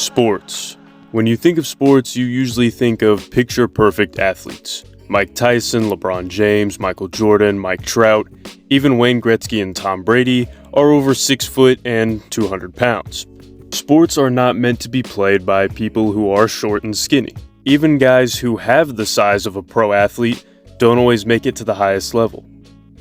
Sports. When you think of sports, you usually think of picture-perfect athletes. Mike Tyson, LeBron James, Michael Jordan, Mike Trout, even Wayne Gretzky and Tom Brady are over 6 foot and 200 pounds. Sports are not meant to be played by people who are short and skinny. Even guys who have the size of a pro athlete don't always make it to the highest level.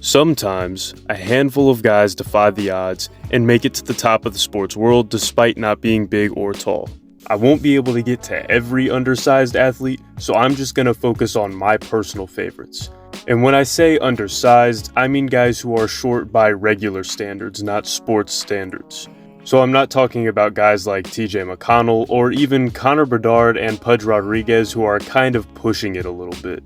Sometimes, a handful of guys defy the odds and make it to the top of the sports world despite not being big or tall. I won't be able to get to every undersized athlete, so I'm just going to focus on my personal favorites. And when I say undersized, I mean guys who are short by regular standards, not sports standards. So I'm not talking about guys like TJ McConnell or even Connor Bedard and Pudge Rodriguez who are kind of pushing it a little bit.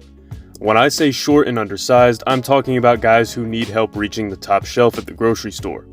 When I say short and undersized, I'm talking about guys who need help reaching the top shelf at the grocery store.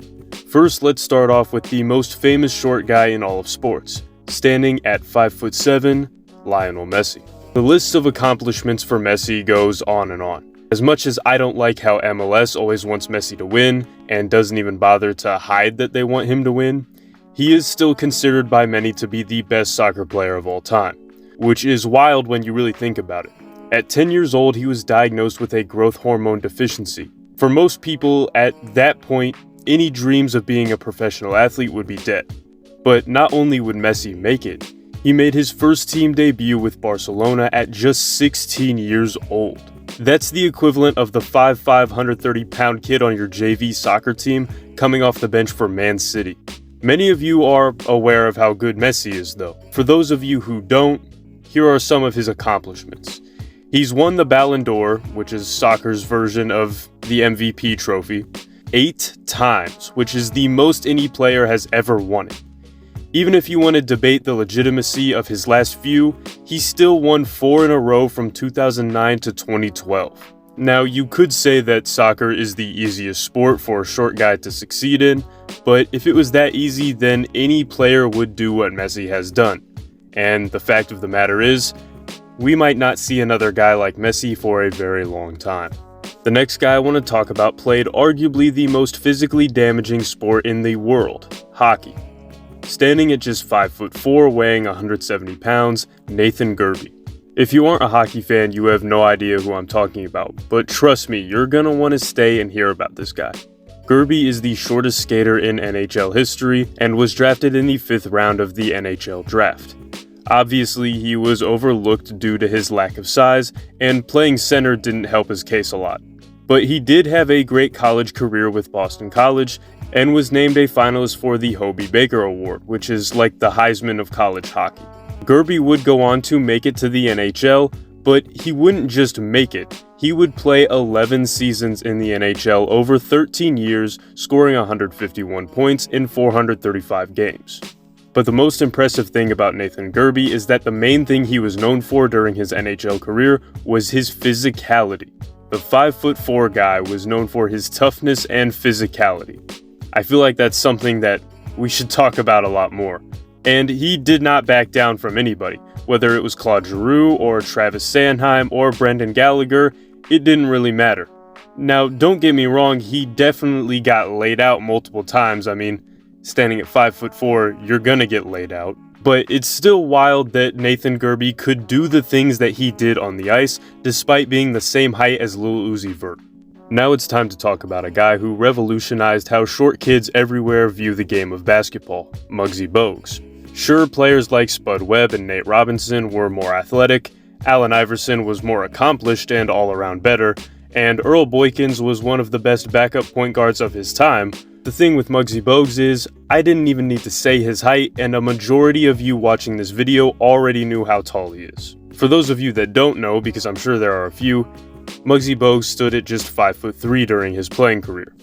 First, let's start off with the most famous short guy in all of sports, standing at 5'7", Lionel Messi. The list of accomplishments for Messi goes on and on. As much as I don't like how MLS always wants Messi to win and doesn't even bother to hide that they want him to win, he is still considered by many to be the best soccer player of all time, which is wild when you really think about it. At 10 years old, he was diagnosed with a growth hormone deficiency. For most people at that point, any dreams of being a professional athlete would be dead. But not only would Messi make it, he made his first team debut with Barcelona at just 16 years old. That's the equivalent of the 5'5", 130-pound kid on your JV soccer team coming off the bench for Man City. Many of you are aware of how good Messi is, though. For those of you who don't, here are some of his accomplishments. He's won the Ballon d'Or, which is soccer's version of the MVP trophy, 8 times, which is the most any player has ever won it. Even if you want to debate the legitimacy of his last few, he still won 4 in a row from 2009 to 2012. Now, you could say that soccer is the easiest sport for a short guy to succeed in, but if it was that easy, then any player would do what Messi has done. And the fact of the matter is, we might not see another guy like Messi for a very long time. The next guy I want to talk about played arguably the most physically damaging sport in the world, hockey. Standing at just 5'4", weighing 170 pounds, Nathan Gerbe. If you aren't a hockey fan, you have no idea who I'm talking about, but trust me, you're gonna want to stay and hear about this guy. Gerbe is the shortest skater in NHL history and was drafted in the 5th round of the NHL draft. Obviously, he was overlooked due to his lack of size, and playing center didn't help his case a lot. But he did have a great college career with Boston College, and was named a finalist for the Hobie Baker Award, which is like the Heisman of college hockey. Gerbe would go on to make it to the NHL, but he wouldn't just make it. He would play 11 seasons in the NHL over 13 years, scoring 151 points in 435 games. But the most impressive thing about Nathan Gerbe is that the main thing he was known for during his NHL career was his physicality. The 5'4" guy was known for his toughness and physicality. I feel like that's something that we should talk about a lot more. And he did not back down from anybody. Whether it was Claude Giroux or Travis Sanheim or Brendan Gallagher, it didn't really matter. Now, don't get me wrong, he definitely got laid out multiple times. I mean, standing at 5'4", you're gonna get laid out. But it's still wild that Nathan Gerbe could do the things that he did on the ice, despite being the same height as Lil Uzi Vert. Now it's time to talk about a guy who revolutionized how short kids everywhere view the game of basketball, Muggsy Bogues. Sure, players like Spud Webb and Nate Robinson were more athletic, Allen Iverson was more accomplished and all-around better, and Earl Boykins was one of the best backup point guards of his time. The thing with Muggsy Bogues is, I didn't even need to say his height, and a majority of you watching this video already knew how tall he is. For those of you that don't know, because I'm sure there are a few, Muggsy Bogues stood at just 5'3" during his playing career.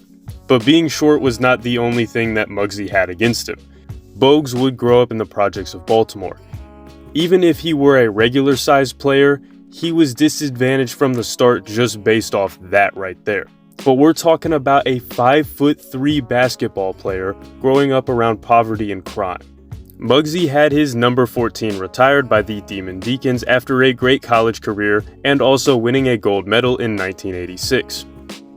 But being short was not the only thing that Muggsy had against him. Bogues would grow up in the projects of Baltimore. Even if he were a regular-sized player, he was disadvantaged from the start just based off that right there. But we're talking about a 5'3" basketball player growing up around poverty and crime. Muggsy had his number 14 retired by the Demon Deacons after a great college career and also winning a gold medal in 1986.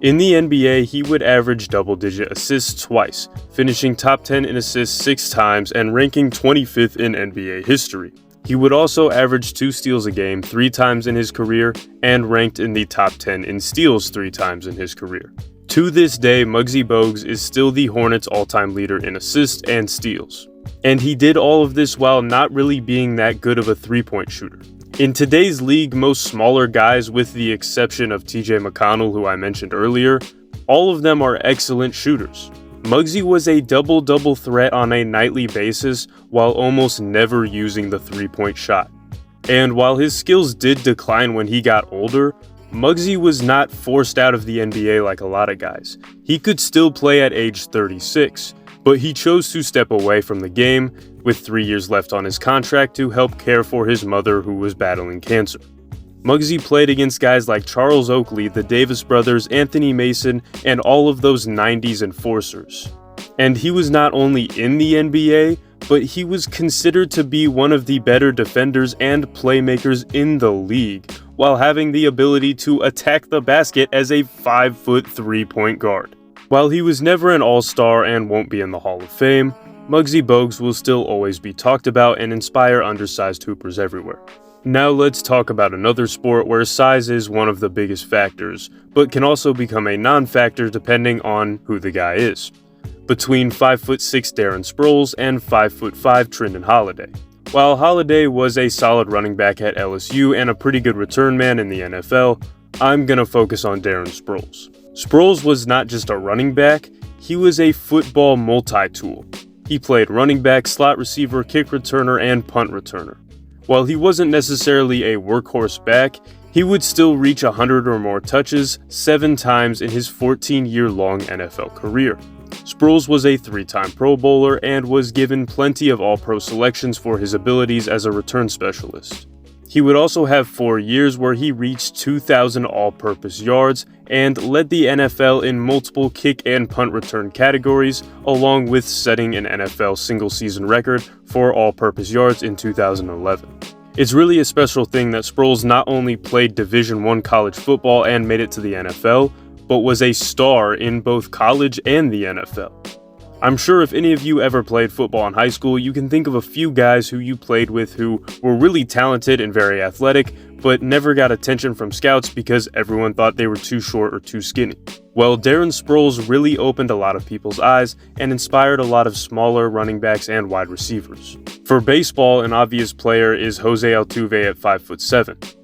In the NBA, he would average double-digit assists twice, finishing top 10 in assists 6 times and ranking 25th in NBA history. He would also average 2 steals a game 3 times in his career and ranked in the top 10 in steals 3 times in his career. To this day, Muggsy Bogues is still the Hornets' all-time leader in assists and steals. And he did all of this while not really being that good of a three-point shooter. In today's league, most smaller guys, with the exception of TJ McConnell, who I mentioned earlier, all of them are excellent shooters. Muggsy was a double-double threat on a nightly basis while almost never using the three-point shot. And while his skills did decline when he got older, Muggsy was not forced out of the NBA like a lot of guys. He could still play at age 36, but he chose to step away from the game with 3 years left on his contract to help care for his mother who was battling cancer. Muggsy played against guys like Charles Oakley, the Davis brothers, Anthony Mason, and all of those 90s enforcers. And he was not only in the NBA, but he was considered to be one of the better defenders and playmakers in the league, while having the ability to attack the basket as a 5-foot 3-point guard. While he was never an all-star and won't be in the Hall of Fame, Muggsy Bogues will still always be talked about and inspire undersized hoopers everywhere. Now let's talk about another sport where size is one of the biggest factors, but can also become a non-factor depending on who the guy is. Between 5'6" Darren Sproles and 5'5" Trindon Holliday. While Holliday was a solid running back at LSU and a pretty good return man in the NFL, I'm gonna focus on Darren Sproles. Sproles was not just a running back, he was a football multi-tool. He played running back, slot receiver, kick returner, and punt returner. While he wasn't necessarily a workhorse back, he would still reach 100 or more touches 7 times in his 14-year-long NFL career. Sproles was a 3-time Pro Bowler and was given plenty of All-Pro selections for his abilities as a return specialist. He would also have 4 years where he reached 2,000 all-purpose yards and led the NFL in multiple kick and punt return categories, along with setting an NFL single-season record for all-purpose yards in 2011. It's really a special thing that Sproles not only played Division I college football and made it to the NFL, but was a star in both college and the NFL. I'm sure if any of you ever played football in high school, you can think of a few guys who you played with who were really talented and very athletic, but never got attention from scouts because everyone thought they were too short or too skinny. Well, Darren Sproles really opened a lot of people's eyes and inspired a lot of smaller running backs and wide receivers. For baseball, an obvious player is Jose Altuve at 5'7".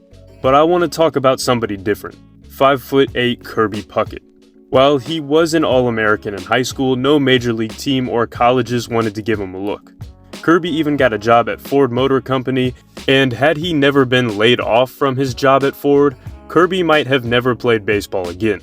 But I want to talk about somebody different, 5'8" Kirby Puckett. While he was an All-American in high school, no major league team or colleges wanted to give him a look. Kirby even got a job at Ford Motor Company, and had he never been laid off from his job at Ford, Kirby might have never played baseball again.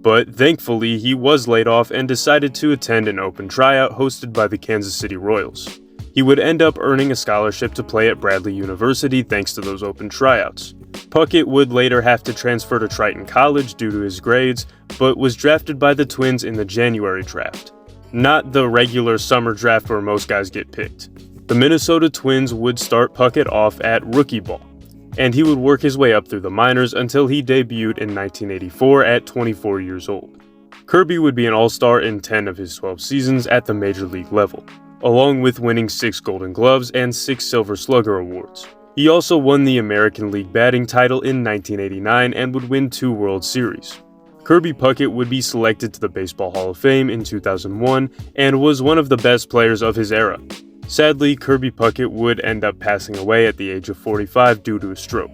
But thankfully, he was laid off and decided to attend an open tryout hosted by the Kansas City Royals. He would end up earning a scholarship to play at Bradley University thanks to those open tryouts. Puckett would later have to transfer to Triton College due to his grades, but was drafted by the Twins in the January draft. Not the regular summer draft where most guys get picked. The Minnesota Twins would start Puckett off at rookie ball, and he would work his way up through the minors until he debuted in 1984 at 24 years old. Kirby would be an all-star in 10 of his 12 seasons at the major league level, along with winning 6 Golden Gloves and 6 Silver Slugger awards. He also won the American League batting title in 1989 and would win 2 World Series. Kirby Puckett would be selected to the Baseball Hall of Fame in 2001 and was one of the best players of his era. Sadly, Kirby Puckett would end up passing away at the age of 45 due to a stroke.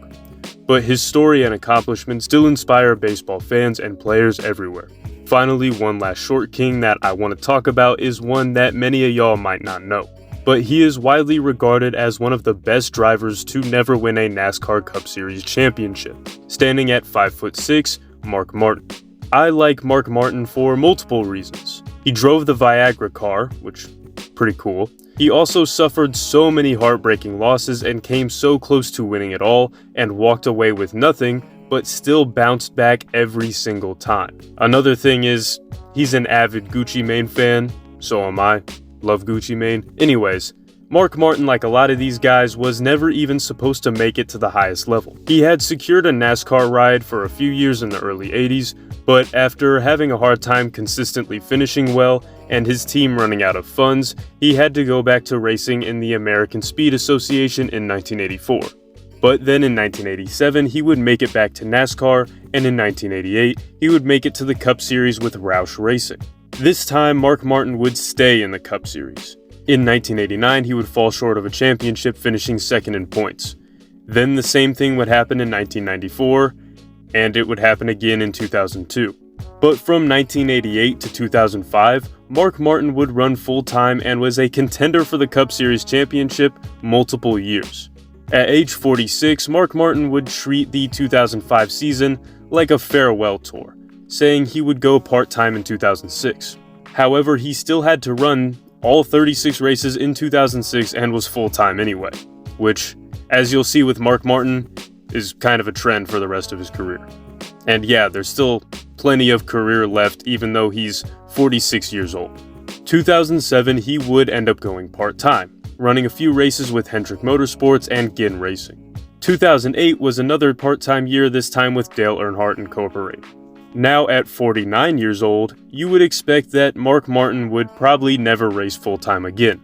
But his story and accomplishments still inspire baseball fans and players everywhere. Finally, one last short king that I want to talk about is one that many of y'all might not know. But he is widely regarded as one of the best drivers to never win a NASCAR Cup Series championship, standing at 5'6", Mark Martin. I like Mark Martin for multiple reasons. He drove the Viagra car, which pretty cool. He also suffered so many heartbreaking losses and came so close to winning it all and walked away with nothing, but still bounced back every single time. Another thing is, he's an avid Gucci Mane fan, so am I. Love Gucci Mane. Anyways, Mark Martin, like a lot of these guys, was never even supposed to make it to the highest level. He had secured a NASCAR ride for a few years in the early 80s, But after having a hard time consistently finishing well and his team running out of funds, he had to go back to racing in the American Speed Association in 1984. But then in 1987, he would make it back to NASCAR, and in 1988, he would make it to the Cup Series with Roush Racing. This time, Mark Martin would stay in the Cup Series. In 1989, he would fall short of a championship, finishing second in points. Then the same thing would happen in 1994, and it would happen again in 2002. But from 1988 to 2005, Mark Martin would run full-time and was a contender for the Cup Series championship multiple years. At age 46, Mark Martin would treat the 2005 season like a farewell tour, saying he would go part-time in 2006. However, he still had to run all 36 races in 2006 and was full-time anyway, which, as you'll see with Mark Martin, is kind of a trend for the rest of his career. And yeah, there's still plenty of career left even though he's 46 years old. 2007, he would end up going part-time, running a few races with Hendrick Motorsports and Ginn Racing. 2008 was another part-time year, this time with Dale Earnhardt Incorporated. Now at 49 years old, you would expect that Mark Martin would probably never race full-time again.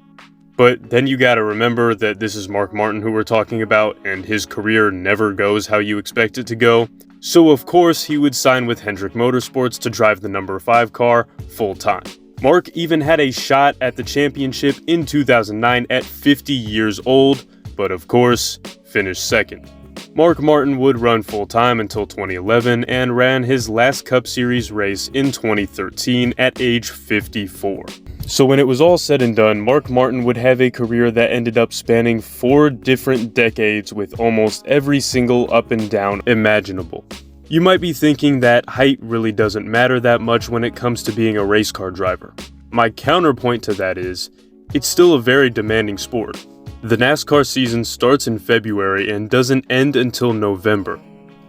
But then you gotta remember that this is Mark Martin who we're talking about, and his career never goes how you expect it to go. So of course he would sign with Hendrick Motorsports to drive the number 5 car full-time. Mark even had a shot at the championship in 2009 at 50 years old, but of course, finished second. Mark Martin would run full-time until 2011 and ran his last Cup Series race in 2013 at age 54. So when it was all said and done, Mark Martin would have a career that ended up spanning 4 different decades with almost every single up and down imaginable. You might be thinking that height really doesn't matter that much when it comes to being a race car driver. My counterpoint to that is, it's still a very demanding sport. The NASCAR season starts in February and doesn't end until November.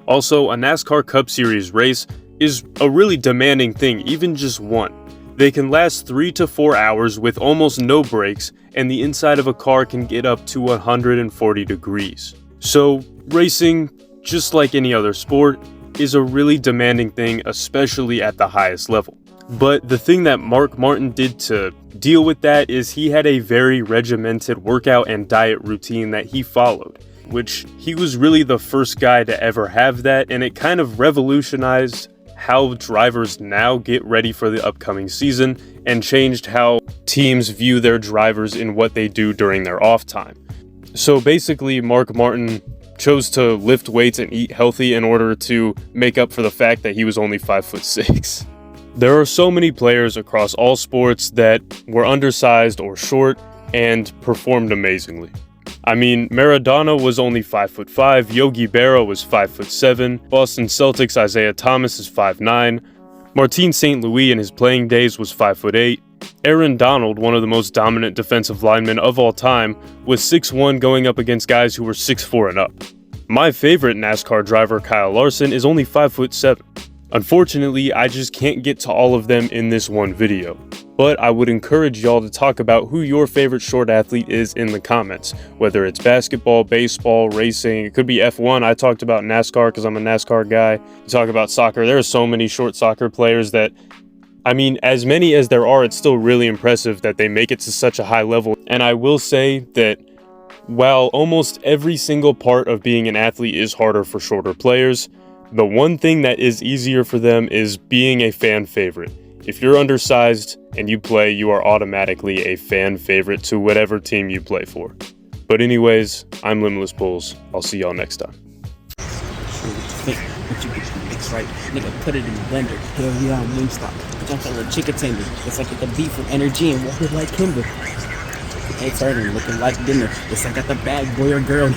Also, a NASCAR Cup Series race is a really demanding thing, even just one. They can last 3 to 4 hours with almost no breaks, and the inside of a car can get up to 140 degrees. So, racing, just like any other sport, is a really demanding thing, especially at the highest level. But the thing that Mark Martin did to deal with that is he had a very regimented workout and diet routine that he followed, which he was really the first guy to ever have that, and it kind of revolutionized how drivers now get ready for the upcoming season and changed how teams view their drivers in what they do during their off time. So basically, Mark Martin chose to lift weights and eat healthy in order to make up for the fact that he was only 5'6". There are so many players across all sports that were undersized or short and performed amazingly. I mean, Maradona was only 5'5", Yogi Berra was 5'7", Boston Celtics Isaiah Thomas is 5'9", Martin St. Louis in his playing days was 5'8", Aaron Donald, one of the most dominant defensive linemen of all time, was 6'1", going up against guys who were 6'4" and up. My favorite NASCAR driver, Kyle Larson, is only 5'7". Unfortunately, I just can't get to all of them in this one video, but I would encourage y'all to talk about who your favorite short athlete is in the comments, whether it's basketball, baseball, racing, it could be F1. I talked about NASCAR because I'm a NASCAR guy. You talk about soccer, there are so many short soccer players that, I mean, as many as there are, it's still really impressive that they make it to such a high level. And I will say that while almost every single part of being an athlete is harder for shorter players, the one thing that is easier for them is being a fan favorite. If you're undersized and you play, you are automatically a fan favorite to whatever team you play for. But anyways, I'm Limitless Bulls. I'll see y'all next time. It's right, nigga, put it in the blender. Hell yeah, I'm Wingstop. Bitch, I'm feeling chicken tender. It's like the beef from energy and water like Kimber. Hey, turning, looking like dinner. It's like I got the bag, boy or girl.